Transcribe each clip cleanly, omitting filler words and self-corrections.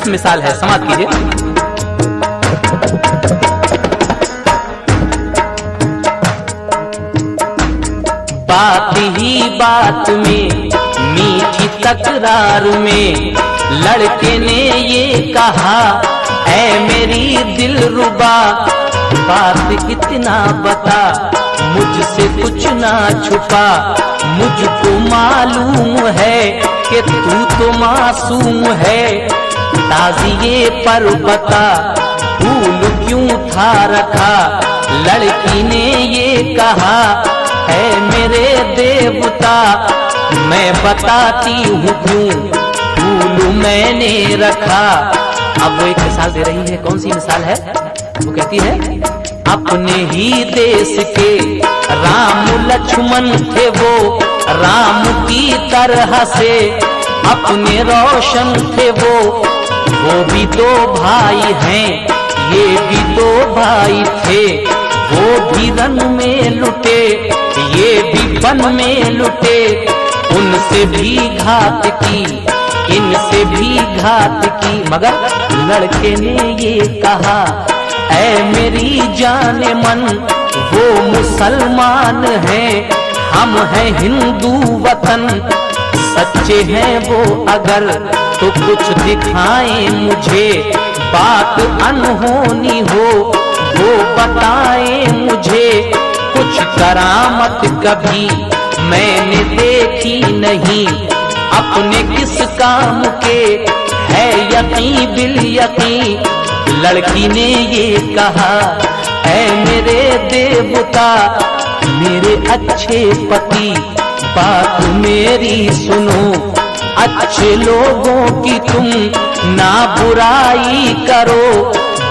दिलचस्प मिसाल है, समाप्त कीजिए। बात ही बात में, मीठी तकरार में, लड़के ने ये कहा, ऐ मेरी दिलरुबा, बात इतना बता, मुझसे कुछ ना छुपा, मुझको मालूम है कि तू तो मासूम है, ताज़िए पर बता, फूल क्यों था रखा, लड़की ने ये कहा, है मेरे देवता, मैं बताती हूँ क्यों फूल मैंने रखा। अब वो एक मिसाल दे रही है, कौन सी मिसाल है? वो कहती है, अपने ही देश के राम लक्ष्मण थे वो, राम की तरह से अपने रोशन थे वो भी दो भाई हैं, ये भी दो भाई थे, वो भी रन में लुटे, ये भी वन में लुटे, उनसे भी घात की, इनसे भी घात की, मगर लड़के ने ये कहा, ऐ मेरी जाने मन, वो मुसलमान हैं, हम हैं हिंदू वतन, सच्चे हैं वो अगर तो कुछ दिखाएं मुझे, बात अनहोनी हो वो बताएं मुझे, कुछ करामत कभी मैंने देखी नहीं, अपने किस काम के है यकीन बिल यकीन। लड़की ने ये कहा, ऐ मेरे देवता, मेरे अच्छे पति, बात मेरी सुनो, अच्छे लोगों की तुम ना बुराई करो,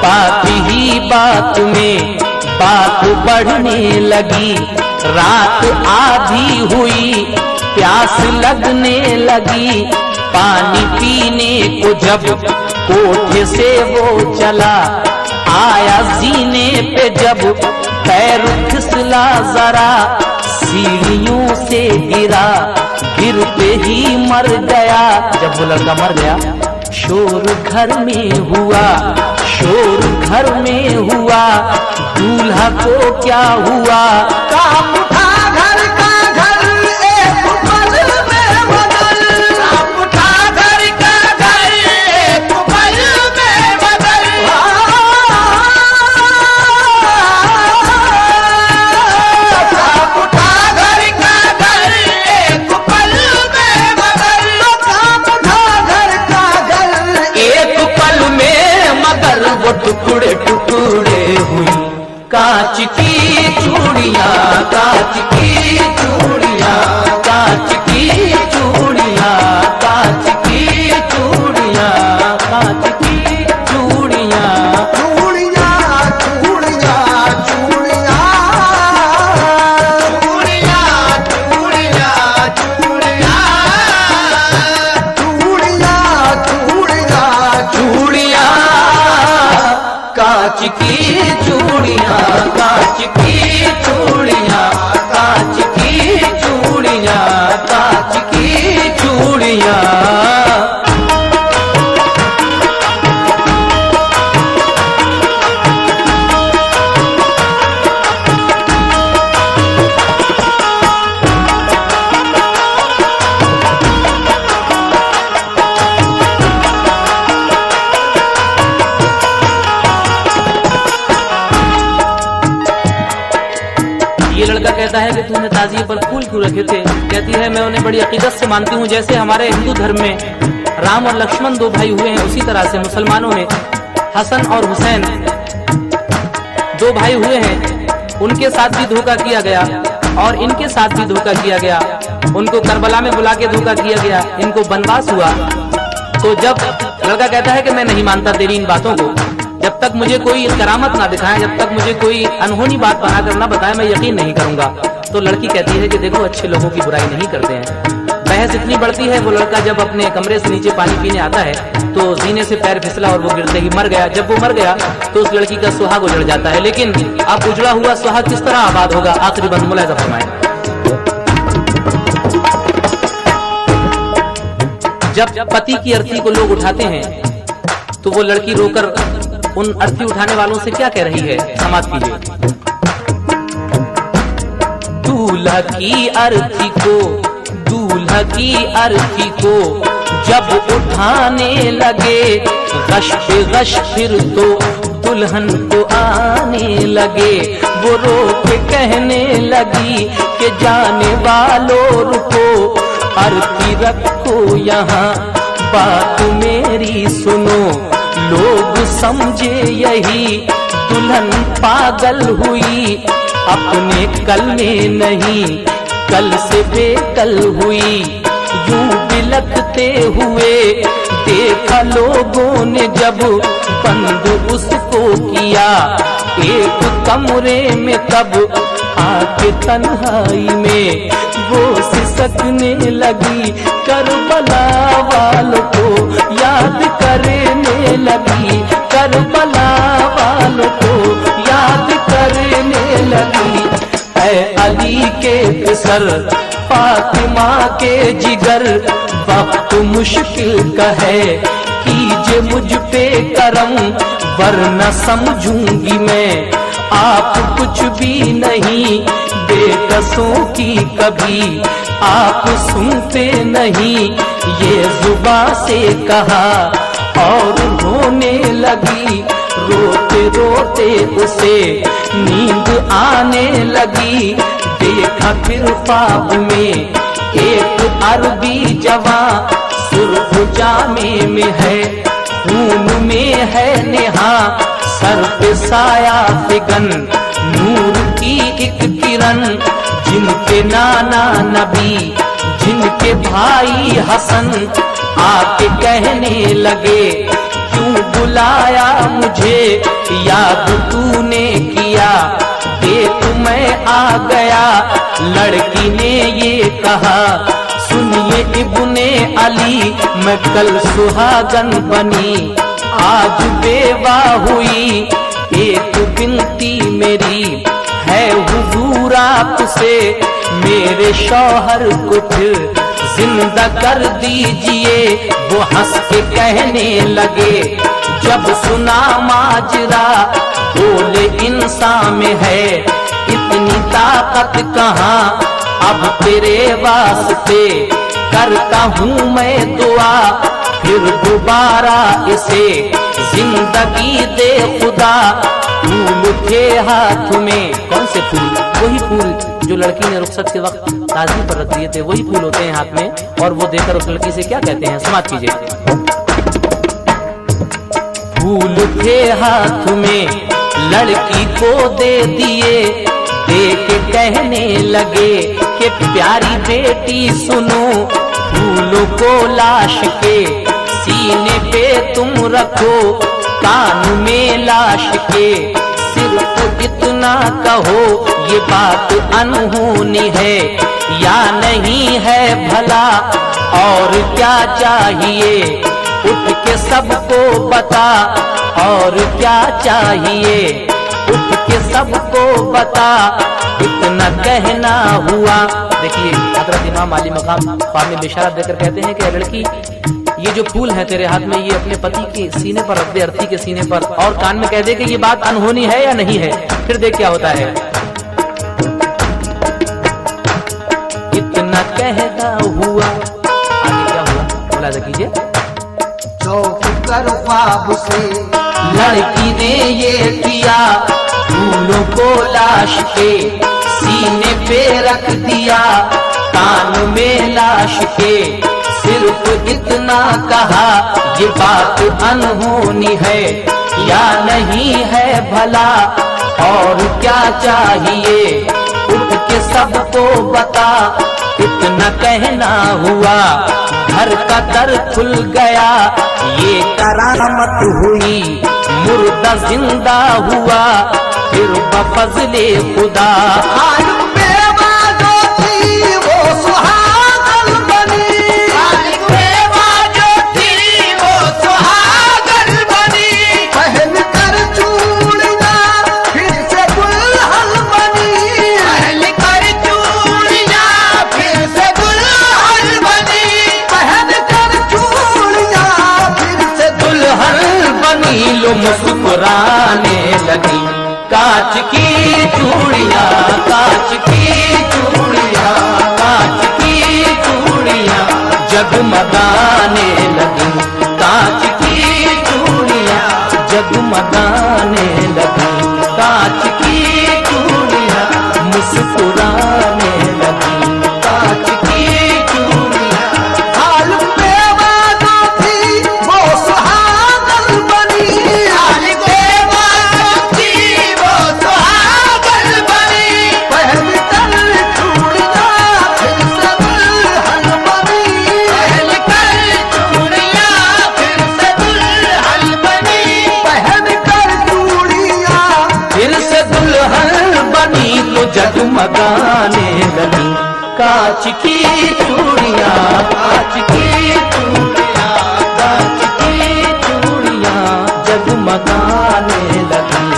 बात ही बात में बात बढ़ने लगी, रात आधी हुई, प्यास लगने लगी, पानी पीने को जब कोठे से वो चला, आया जीने पे जब पैर फिसला जरा, सीढ़ियों से गिरा, गिरते ही मर गया। जब वो लड़का मर गया, शोर घर में हुआ, शोर घर में हुआ, दूल्हा को क्या हुआ, काम उठा घर का घर, एक पल में बदल, काम उठा घर का घर, एक पल में बदल, काम उठा घर का घर, एक पल में बदल, काम उठा घर का घर, एक पल में मगर वो टुकड़े टुकड़े हुई, कांच की चूड़ियां, कांच की चूड़ियां, कांच की चूड़ियां, कांच की चूड़ियां, कांच की चूड़ियां, चूड़ियां चूड़ियां चूड़ियां, चूड़ियां चूड़ियां चूड़ियां, चूड़ियां चूड़ियां, कांच की चूड़ियां, कांच की चूड़ियां, कांच की चूड़ियां, कांच की चूड़ियां। ये लड़का कहता है कि तूने ताजिए पर फूल क्यों रखे थे? कहती है, मैं उन्हें बड़ी अकीदत से मानती हूँ, जैसे हमारे हिंदू धर्म में राम और लक्ष्मण दो भाई हुए हैं, उसी तरह से मुसलमानों में हसन और हुसैन दो भाई हुए हैं, उनके साथ भी धोखा किया गया और इनके साथ भी धोखा किया गया, उनको करबला में बुला के धोखा किया गया, इनको बनवास हुआ। तो जब लड़का कहता है कि मैं नहीं मानता तेरी इन बातों को, जब तक मुझे कोई करामत ना दिखाए, जब तक मुझे कोई अनहोनी बात बनाकर ना बताए, मैं यकीन नहीं करूंगा। तो लड़की कहती है कि देखो, अच्छे लोगों की बुराई नहीं करते हैं। बहस इतनी बढ़ती है, वो लड़का जब अपने कमरे से नीचे पानी पीने आता है तो जीने से पैर फिसला और वो गिरते ही मर गया। जब वो मर गया तो उस लड़की का सुहाग उजड़ जाता है, लेकिन अब उजड़ा हुआ सुहाग किस तरह आबाद होगा? आखिरी बंद मुलाहिजा फरमाएं। जब पति की अर्थी को लोग उठाते हैं तो वो लड़की रोकर उन अर्थी उठाने वालों से क्या कह रही है, समाप्त कीजिए। दूल्हा की अर्थी को, दूल्हा की अर्थी को जब उठाने लगे, गश पे गश फिर तो दुल्हन को आने लगे। वो रो के कहने लगी कि जाने वालों रुको, अर्थी रखो यहाँ, बात मेरी सुनो। लोग समझे यही दुल्हन पागल हुई, अपने कल में नहीं कल से बेकल हुई। यूं बिलखते हुए देखा लोगों ने जब बंद उसको किया एक कमरे में, तब आके तन्हाई में वो सिसकने लगी, करबला वालों को याद करने लगी, करबला वालों को याद करने लगी। ऐ अली के फिसर, फातिमा के जिगर, वक्त मुश्किल का है, कीजिए मुझ पे करम, वरना समझूंगी मैं आप कुछ भी नहीं, बेकसों की कभी आप सुनते नहीं। ये जुबां से कहा और रोने लगी, रोते रोते उसे नींद आने लगी। देखा फिर ख्वाब में एक अरबी जवां, सुर्ख जामे में है, खून में है नेहा, सर पे साया फिगन, नूर की एक किरण। जिनके नाना नबी, जिनके भाई हसन आके कहने लगे, क्यों बुलाया मुझे, याद तूने किया, देख मैं आ गया। लड़की ने ये कहा, सुनिए इब्ने अली, मैं कल सुहागन बनी, आज बेवा हुई। एक बिनती मेरी है हुजूर आपसे, मेरे शौहर को फिर जिंदा कर दीजिए। वो हंस के कहने लगे, जब सुना माजरा, बोले इंसान में है इतनी ताकत कहाँ, अब तेरे वास्ते करता हूँ मैं दुआ, फिर दोबारा इसे जिंदगी दे खुदा। फूल थे हाथ में, कौन से फूल? वही फूल जो लड़की ने रुखसत के वक्त ताज़ी पर रख दिए थे, वही फूल होते हैं हाथ में। और वो देकर उस लड़की से क्या कहते हैं, समाप्त कीजिए। फूल थे हाथ में, लड़की को दे दिए, देख कहने लगे कि प्यारी बेटी सुनो, फूलों को लाश के सीने पे तुम रखो, कान में लाश के सिर्फ इतना कहो, ये बात अनहोनी है या नहीं है भला, और क्या चाहिए उठ के सबको बता, और क्या चाहिए उठ के सबको बता, इतना कहना हुआ। देखिए हजरत इमाम अली मकाम ख्वाब में बिशारत देकर कहते हैं कि लड़की, ये जो फूल है तेरे हाथ में, ये अपने पति के सीने पर रख दे, अर्थी के सीने पर, और कान में कह दे कि ये बात अनहोनी है या नहीं है, फिर देख क्या होता है। इतना कहना हुआ, आगे क्या हुआ मुलाजा कीजिए। कर ख्वाब से लड़की ने ये किया, फूलों को लाश के सीने पे रख दिया, कान में लाश के सिर्फ इतना कहा, ये बात अनहोनी है या नहीं है भला, और क्या चाहिए उठ के सबको बता, इतना कहना हुआ। घर का दर खुल गया, ये करामत हुई, मुर्दा जिंदा हुआ, फिर बफज़ले खुदा। लो मुस्कुराने लगी। कांच की चूड़ियां, कांच की चूड़ियां, कांच की चूड़ियां जगमगाने लगी। कांच की चूड़ियां जगमगाने लगी। कांच की चूड़ियां मुस्कुराने लगी। कांच की चूड़ियां हाल बेवादों थी वो सुहागन बनी। हाल बेवादों थी वो सुहागन बनी। पहन कर चूड़ियां फिर से दुल्हन बनी। पहन कर चूड़ियां फिर से दुल्हन बनी। पहन कर चूड़ियां फिर से दुल्हन बनी तो जगमगाने लगी। कांच की चूड़ियां, कांच की चूड़ियां, कांच की चूड़ियां जगमगाने लगी।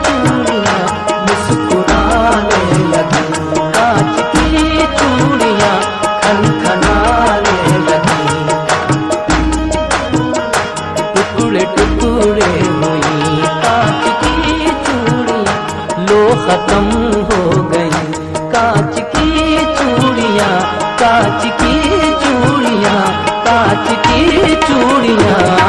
चूड़ियां मुस्कुराने लगी। कांच की चूड़ियां खनखनाने लगी। टुकड़े टुकड़े हुई कांच की चूड़ियां लो खत्म हो गई। कांच की चूड़ियां, कांच की चूड़ियां, कांच की चूड़ियां